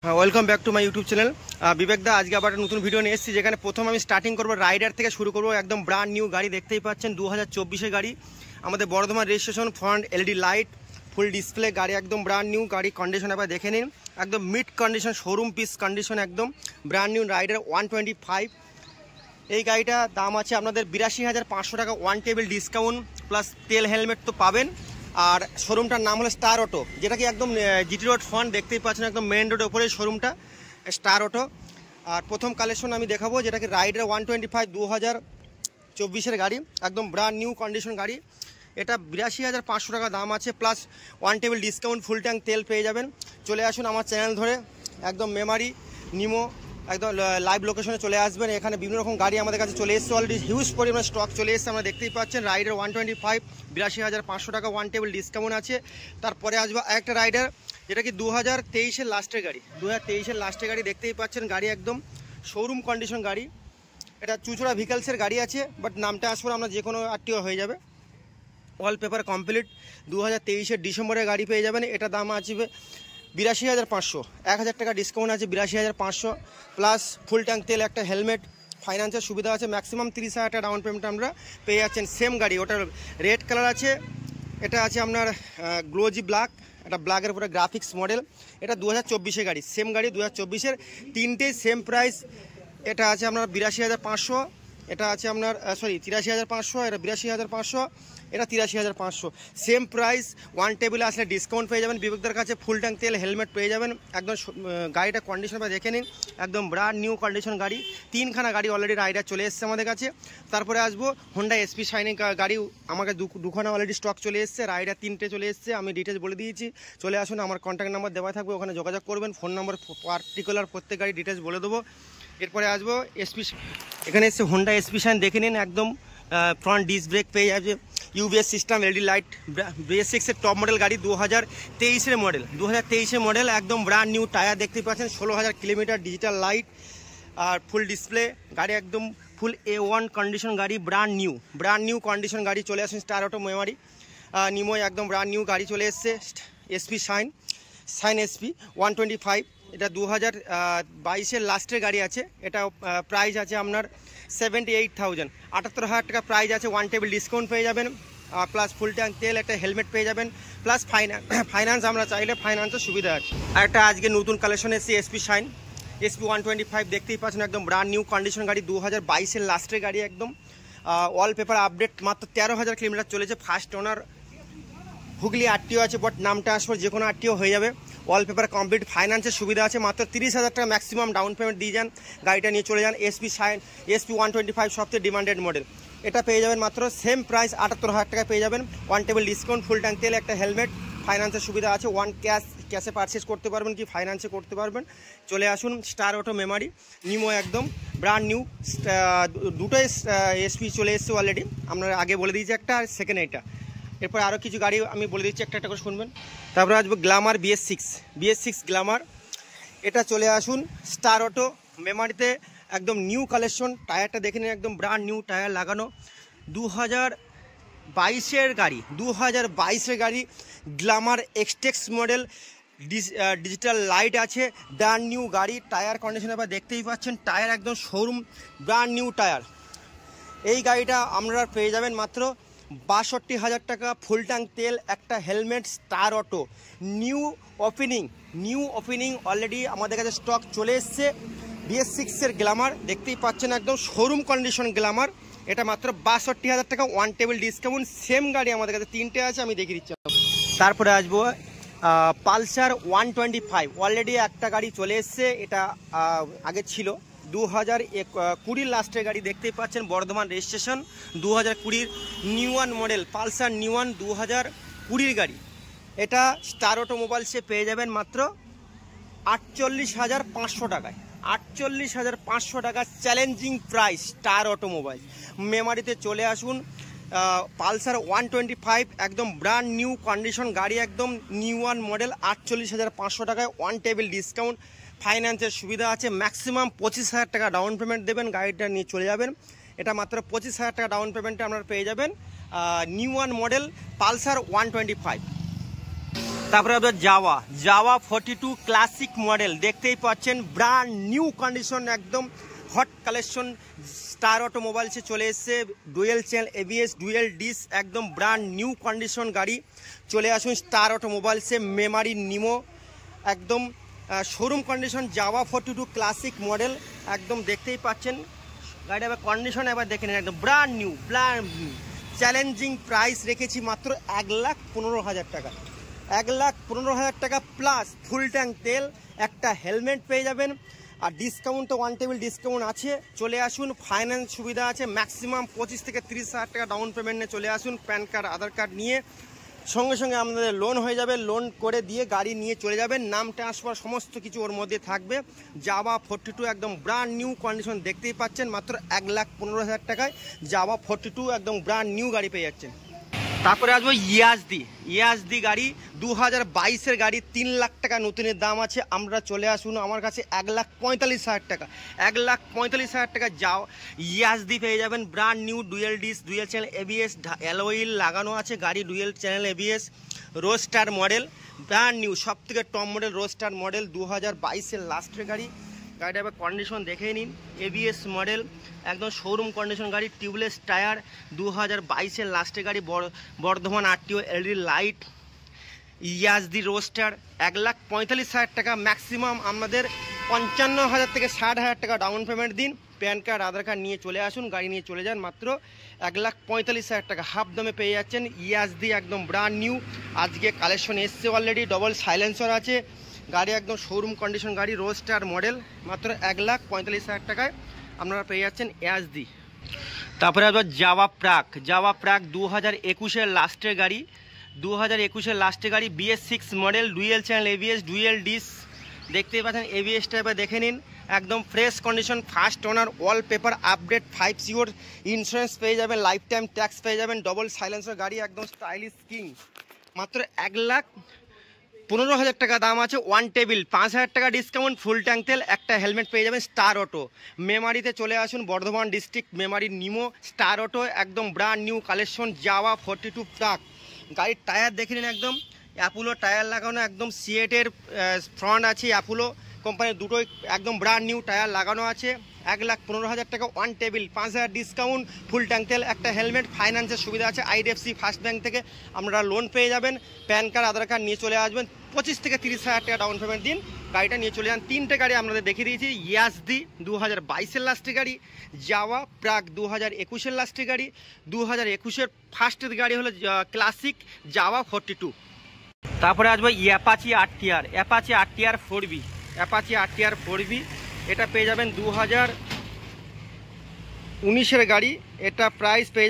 Welcome back to my YouTube channel Bibek দা। আজকে আবার একটা নতুন ভিডিও নিয়ে এসেছি, যেখানে প্রথম আমি স্টার্টিং করবো রাইডার থেকে শুরু করবো। একদম ব্র্যান্ড নিউ গাড়ি দেখতেই পাচ্ছেন, 2024-এর গাড়ি, আমাদের Bardhaman registration, front LED light, ফুল ডিসপ্লে গাড়ি, একদম ব্র্যান্ড নিউ গাড়ি। কন্ডিশন আবার দেখে নিন, একদম mid condition, showroom piece condition, একদম ব্র্যান্ড নিউ রাইডার 125। এই গাড়িটা দাম আছে আপনাদের 82,500 টাকা, ওয়ান টেবিল ডিসকাউন্ট প্লাস তেল হেলমেট তো পাবেন। আর শোরুমটার নাম হলো স্টার অটো, যেটা কি একদম জিটি রোড ফ্রন্ট দেখতেই পাচ্ছেন, একদম মেন রোডের ওপরে শোরুমটা স্টার অটো। আর প্রথম কালেকশন আমি দেখাবো, যেটা কি রাইডার 125 2024-এর গাড়ি, একদম ব্র্যান্ড নিউ কন্ডিশন গাড়ি। এটা 82,500 টাকা দাম আছে, plus one table discount, full tank তেল পেয়ে যাবেন। চলে আসুন আমার চ্যানেল ধরে, একদম মেমারি নিমো, একদম লাইভ লোকেশনে চলে আসবেন। এখানে বিভিন্ন রকম গাড়ি আমাদের কাছে চলে এসছে, অলরেডি হিউজ পরিমাণে স্টক চলে এসছে, আমরা দেখতেই পাচ্ছেন। রাইডার 125 82,500 টাকা, ওয়ান টেবিল ডিসকাউন্ট আছে। তারপরে আসবো একটা রাইডার, যেটা কি 2023-এর লাস্টের গাড়ি, 2023-এর লাস্টের গাড়ি দেখতেই পাচ্ছেন। গাড়ি একদম শোরুম কন্ডিশন গাড়ি। এটা চুচড়া ভিকালসের গাড়ি আছে, বাট নামটা আসলে আমরা যে কোনো আরটিও হয়ে যাবে। অল পেপার কমপ্লিট, 2023-এর ডিসেম্বরের গাড়ি পেয়ে যাবেন। এটা দাম আসবে 82,500, 1,000 টাকা ডিসকাউন্ট আছে, 82,500 প্লাস ফুল ট্যাঙ্ক তেল, একটা হেলমেট, ফাইন্যান্সের সুবিধা আছে। ম্যাক্সিমাম 30,000 টাকা ডাউন পেমেন্ট আমরা পেয়ে যাচ্ছেন। সেম গাড়ি, ওটার রেড কালার আছে, এটা আছে আপনার গ্লোজি ব্ল্যাক, এটা ব্ল্যাকের উপরে গ্রাফিক্স মডেল। এটা 2024-এর গাড়ি, সেম গাড়ি 2024-এর, তিনটেই সেম প্রাইস। এটা আছে আপনার 82,500, এটা আছে আপনার 83,500, এটা 82,500, এটা 83,500, সেম প্রাইস। ওয়ান টেবিলে আসলে ডিসকাউন্ট পেয়ে যাবেন বিবেকদের কাছে, ফুল ট্যাঙ্ক তেল হেলমেট পেয়ে যাবেন। একদম গাড়িটা কন্ডিশন দেখে নিন, একদম ব্র্যান্ড নিউ কন্ডিশন গাড়ি। তিনখানা গাড়ি অলরেডি রাইডার চলে এসছে আমাদের কাছে। তারপরে আসবো হোন্ডা এসপি শাইনিং গাড়ি, আমাকে দুখানা অলরেডি স্টক চলে এসছে, রাইডার তিনটে চলে এসছে, আমি ডিটেলস বলে দিয়েছি। চলে আসুন, আমার কন্ট্যাক্ট নাম্বার দেওয়া থাকবে, ওখানে যোগাযোগ করবেন। ফোন নাম্বার পার্টিকুলার প্রত্যেক গাড়ি ডিটেলস বলে দেবো। এরপরে আসবো এসপি, এখানে এসছে হোন্ডা এসপি শাইন, দেখে নিন, একদম ফ্রন্ট ডিস্ক ব্রেক পেয়ে যাবে, ইউবিএস সিস্টেম, এলইডি লাইট, BS6-এর টপ মডেল গাড়ি, 2023-এর মডেল, 2023-এর মডেল, একদম ব্র্যান্ড নিউ। টায়ার দেখতে পাচ্ছেন 16,000 কিলোমিটার, ডিজিটাল লাইট আর ফুল ডিসপ্লে গাড়ি, একদম ফুল A1 কন্ডিশন গাড়ি, ব্র্যান্ড নিউ কন্ডিশন গাড়ি। চলে আসুন স্টার অটো মেমারি নিমোয়, একদম ব্র্যান্ড নিউ গাড়ি চলে এসছে। এসপি শাইন এসপি 125, এটা 2022-এর লাস্টের গাড়ি আছে। এটা প্রাইস আছে আপনার 78,000, 78,000 টাকা প্রাইস আছে। ওয়ান টেবিল ডিসকাউন্ট পেয়ে যাবেন, প্লাস ফুল ট্যাঙ্ক তেল, একটা হেলমেট পেয়ে যাবেন, প্লাস ফাইন্যান্স আমরা চাইলে ফাইন্যান্সের সুবিধা আছে। আর একটা আজকে নতুন কালেকশন এসেছে এসপি শাইন এসপি 125, দেখতেই পাচ্ছেন, একদম ব্র্যান্ড নিউ কন্ডিশন গাড়ি, 2022-এর লাস্টের গাড়ি, একদম ওয়াল পেপার আপডেট, মাত্র 13,000 কিলোমিটার চলেছে। ফার্স্ট ওনার, হুগলি আরটিও আছে, বাট নাম ট্রান্সফার যে কোনো আরটিও হয়ে যাবে। অল পেপার কমপ্লিট, ফাইন্যান্সের সুবিধা আছে। মাত্র 30,000 টাকা ম্যাক্সিমাম ডাউন পেমেন্ট দিয়ে যান, গাড়িটা নিয়ে চলে যান। এসপি 125 সবথেকে ডিমান্ডেড মডেল, এটা পেয়ে যাবেন মাত্র সেম প্রাইস 78,000 টাকা পেয়ে যাবেন। One table discount, full tank তেল, একটা হেলমেট, ফাইন্যান্সের সুবিধা আছে। ক্যাশে পারচেস করতে পারবেন কি ফাইন্যান্সে করতে পারবেন। চলে আসুন স্টার অটো মেমারি নিমো, একদম ব্র্যান্ড নিউ। দুটোই এসপি চলে এসছে অলরেডি, আমরা আগে বলে দিয়েছি একটা, আর সেকেন্ড এটা। এরপর আরও কিছু গাড়ি আমি বলে দিচ্ছি, একটা একটা করে শুনবেন। তারপরে আসবো গ্ল্যামার BS6 গ্ল্যামার, এটা চলে আসুন স্টার অটো মেমারিতে, একদম নিউ কালেকশন। টায়ারটা দেখে নিন, একদম ব্র্যান্ড নিউ টায়ার লাগানো, 2022-এর গাড়ি, 2022-এর গাড়ি, গ্ল্যামার এক্সটেক্স মডেল, ডিজিটাল লাইট আছে, ব্র্যান্ড নিউ গাড়ি। টায়ার কন্ডিশন আবার দেখতেই পাচ্ছেন, টায়ার একদম শোরুম ব্র্যান্ড নিউ টায়ার। এই গাড়িটা আপনারা পেয়ে যাবেন মাত্র 62,000 টাকা, ফুল ট্যাঙ্ক তেল, একটা helmet, star auto new opening already আমাদের কাছে স্টক চলে এসছে। BS6-এর গ্ল্যামার দেখতেই পাচ্ছেন, একদম শোরুম কন্ডিশন গ্ল্যামার, এটা মাত্র 62,000 টাকা, ওয়ান টেবিল ডিসকাউন্ট। সেম গাড়ি আমাদের কাছে তিনটে আছে, আমি দেখিয়ে দিচ্ছি। তারপরে আসবো পালসার 125, অলরেডি একটা গাড়ি চলে এসছে, এটা আগে ছিল 2020 লাস্টের গাড়ি, দেখতেই পাচ্ছেন, Bardhaman registration, 2020 new-one model, Pulsar new-one 2020 গাড়ি। এটা স্টার অটোমোবাইলসে পেয়ে যাবেন মাত্র 48,500 টাকায়, 48,500 টাকা চ্যালেঞ্জিং প্রাইস। স্টার অটোমোবাইল মেমারিতে চলে আসুন। পালসার 125, একদম ব্র্যান্ড নিউ কন্ডিশন গাড়ি, একদম নিউ-ওয়ান মডেল, 48,500 টাকায়, ওয়ান টেবিল ডিসকাউন্ট, ফাইন্যান্সের সুবিধা আছে। ম্যাক্সিমাম 25,000 টাকা ডাউন পেমেন্ট দেবেন, গাড়িটা নিয়ে চলে যাবেন। এটা মাত্র 25,000 টাকা ডাউন পেমেন্টে আপনারা পেয়ে যাবেন নিউ-ওয়ান মডেল পালসার 125। তারপরে আপনার জাওয়া 42 ক্লাসিক মডেল দেখতেই পাচ্ছেন, ব্র্যান্ড নিউ কন্ডিশন, একদম হট কালেকশন। স্টার অটোমোবাইলসে চলে এসছে, dual channel ABS, dual disc, একদম ব্র্যান্ড নিউ কন্ডিশন গাড়ি। চলে আসুন স্টার অটোমোবাইলসে, মেমারি নিমো, একদম শোরুম কন্ডিশন জাওয়া 42 ক্লাসিক মডেল, একদম দেখতেই পাচ্ছেন গাড়িটা। এবার কন্ডিশন এবার দেখে নিন, একদম ব্র্যান্ড নিউ। চ্যালেঞ্জিং প্রাইস রেখেছি মাত্র 1,15,000 টাকা। 1,15,000 টাকা প্লাস ফুল ট্যাঙ্ক তেল, একটা হেলমেট পেয়ে যাবেন। আর ডিসকাউন্ট তো ওয়ান টেবিল ডিসকাউন্ট আছে। চলে আসুন, ফাইন্যান্স সুবিধা আছে, ম্যাক্সিমাম 25 থেকে 30,000 টাকা ডাউন পেমেন্ট নিয়ে চলে আসুন। প্যান কার্ড, আধার কার্ড নিয়ে সঙ্গে সঙ্গে আপনাদের লোন হয়ে যাবে। লোন করে দিয়ে গাড়ি নিয়ে চলে যাবেন, নাম ট্রান্সফার সমস্ত কিছু ওর মধ্যে থাকবে। জাওয়া 42 একদম ব্র্যান্ড নিউ কন্ডিশন দেখতেই পাচ্ছেন, মাত্র 1,15,000 টাকায় জাওয়া 42 একদম ব্র্যান্ড নিউ গাড়ি পেয়ে যাচ্ছেন। তারপরে আসবো ইয়াজদি গাড়ি, 2022-এর গাড়ি, 3 লাখ টাকা নতুনের দাম আছে। আমরা চলে আসুন আমার কাছে 1,45,000 টাকা। 1,45,000 টাকা যাও ইয়াজদি পেয়ে যাবেন, brand new, dual disc, dual channel ABS, অ্যালয়েল লাগানো আছে গাড়ি, dual channel ABS, roadster model, brand new, সব থেকে টপ মডেল রোস্টার মডেল, 2022-এর লাস্টের গাড়ি। গাড়িটা এবার কন্ডিশন দেখে নিন, এবিএস মডেল, একদম শোরুম কন্ডিশন গাড়ি, টিউবলেস টায়ার, 2022-এর লাস্টের গাড়ি, Bardhaman RTO, LED light, Yezdi roadster. 1,45,000 টাকা ম্যাক্সিমাম। আমাদের 55,000 থেকে 60,000 টাকা ডাউন পেমেন্ট দিন, প্যান কার্ড, আধার কার্ড নিয়ে চলে আসুন, গাড়ি নিয়ে চলে যান। মাত্র 1,45,000 টাকা হাফ দামে পেয়ে যাচ্ছেন ইয়াজদি, একদম ব্র্যান্ড নিউ। আজকে কালেকশন এসছে অলরেডি, ডবল সাইলেন্সার আছে গাড়ি, একদম শোরুম কন্ডিশন গাড়ি, রোস্টার মডেল, মাত্র 1,45,000 টাকায় আপনারা পেয়ে যাচ্ছেন ইয়াজদি। তারপরে আবার জাওয়া প্রাক 2021-এর লাস্টের গাড়ি, 2021-এর লাস্টের গাড়ি, BS6 model, dual channel ABS, dual disc, দেখতেই পাচ্ছেন এবিএসটা এবার দেখে নিন, একদম ফ্রেশ কন্ডিশন, ফার্স্ট ওনার, ওয়াল পেপার আপডেট, 5 সিওর ইন্স্যুরেন্স পেয়ে যাবেন, লাইফ টাইম ট্যাক্স পেয়ে যাবেন, ডবল সাইলেন্সার গাড়ি, একদম স্টাইলিশ কিং। মাত্র 1,15,000 টাকা দাম আছে। ওয়ান টেবিল, 5,000 টাকা ডিসকাউন্ট, ফুল ট্যাঙ্ক তেল, একটা হেলমেট পেয়ে যাবেন। স্টার অটো মেমারিতে চলে আসুন, বর্ধমান ডিস্ট্রিক্ট, মেমারি নিমো, স্টার অটো, একদম brand new collection Jawa 42 Perak. গাড়ির টায়ার দেখে নিন, একদম অ্যাপোলো টায়ার লাগানো, একদম সিয়েটের ফ্রন্ট আছে, অ্যাপোলো কোম্পানির দুটোই একদম ব্র্যান্ড নিউ টায়ার লাগানো আছে। 1,15,000 টাকা one table, 5,000 discount, full tank তেল, একটা হেলমেট, ফাইন্যান্সের সুবিধা আছে। আইডিএফসি ফার্স্ট ব্যাঙ্ক থেকে আপনারা লোন পেয়ে যাবেন। প্যান কার্ড, আধার কার্ড নিয়ে চলে আসবেন, 25 থেকে 30,000 টাকা ডাউন পেমেন্ট দিন, গাড়িটা নিয়ে চলে যান। 3টে গাড়ি আপনাদের দেখিয়ে দিয়েছি, ইয়াজদি 2022-এর লাস্টের গাড়ি, জাওয়া প্রাক 2021-এর লাস্টের গাড়ি, 2021-এর ফার্স্টের গাড়ি হলো ক্লাসিক জাওয়া 42। তারপরে আসবো Apache RTR 4B, Apache RTR 4B, এটা পেয়ে যাবেন 2019-এর গাড়ি। এটা প্রাইস পেয়ে